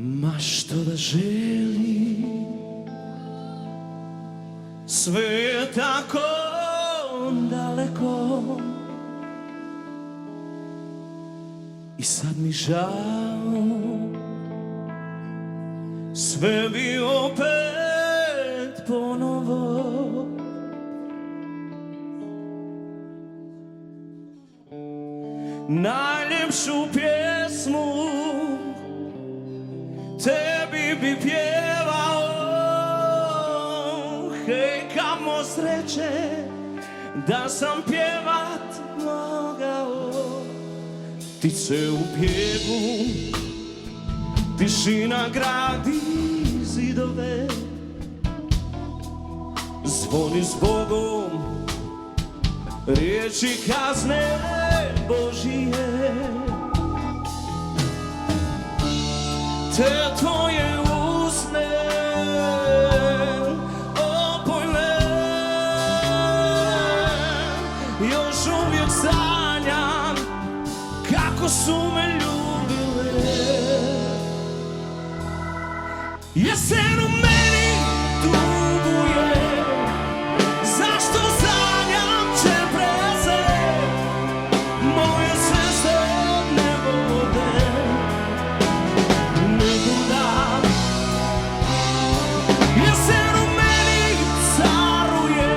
Ma što da želi, sve je tako daleko. I sad mi žao, sve bi opet ponovo. Najljepšu pjesmu tebi bi pjevao. Hej, kamo sreće da sam pjevat mogao. Ptice u pjevu, tišina gradi zidove. Zvoni zbogom, riječi kazne Božije. Te tvoje usne opojne, još uvijek sanjam kako su me ljubile. Jesen u meni tuguje, zašto sanjam čepreze, moje srce ne vode nikuda. Jesen u meni caruje,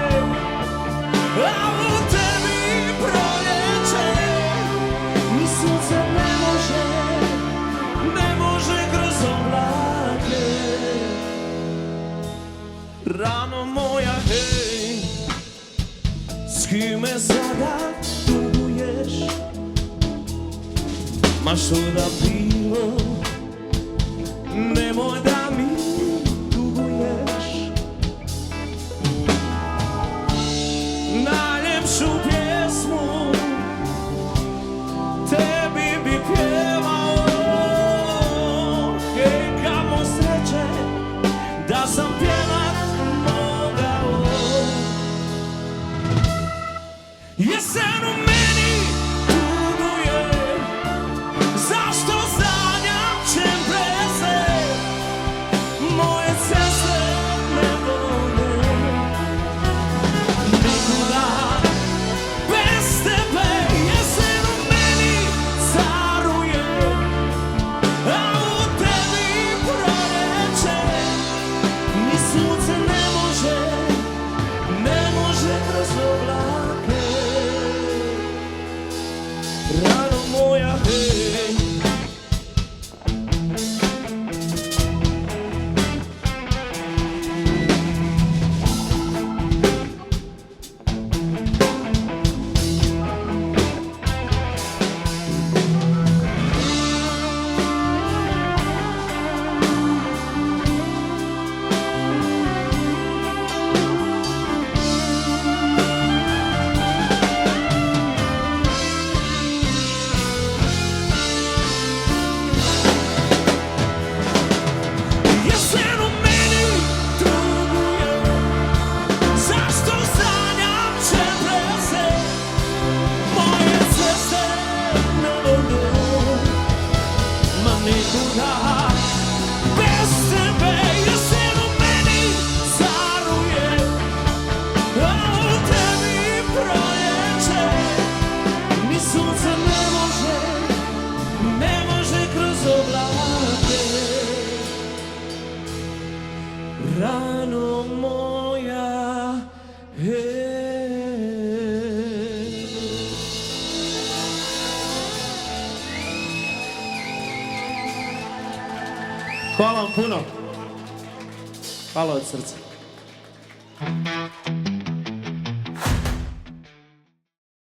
a u tebi proljeće. Ni sunce ne može kroz oblake. Rano moja, hej, s kime sada tuguješ? Ma što da bilo, nemoj da mi tuguješ. Najljepšu pjesmu tebi bi pjevao. Hej, kamo sreće da sam pjevat mogao. Jesen u meni tuguje, zašto sanjam čepreze, moje ceste ne vode nikuda. Bez tebe jesen u meni caruje, a u tebi proljeće. Ni sunce ne može kroz oblake. Rano moja, hej, rano moja, hej. Hvala vam puno. Hvala od srca.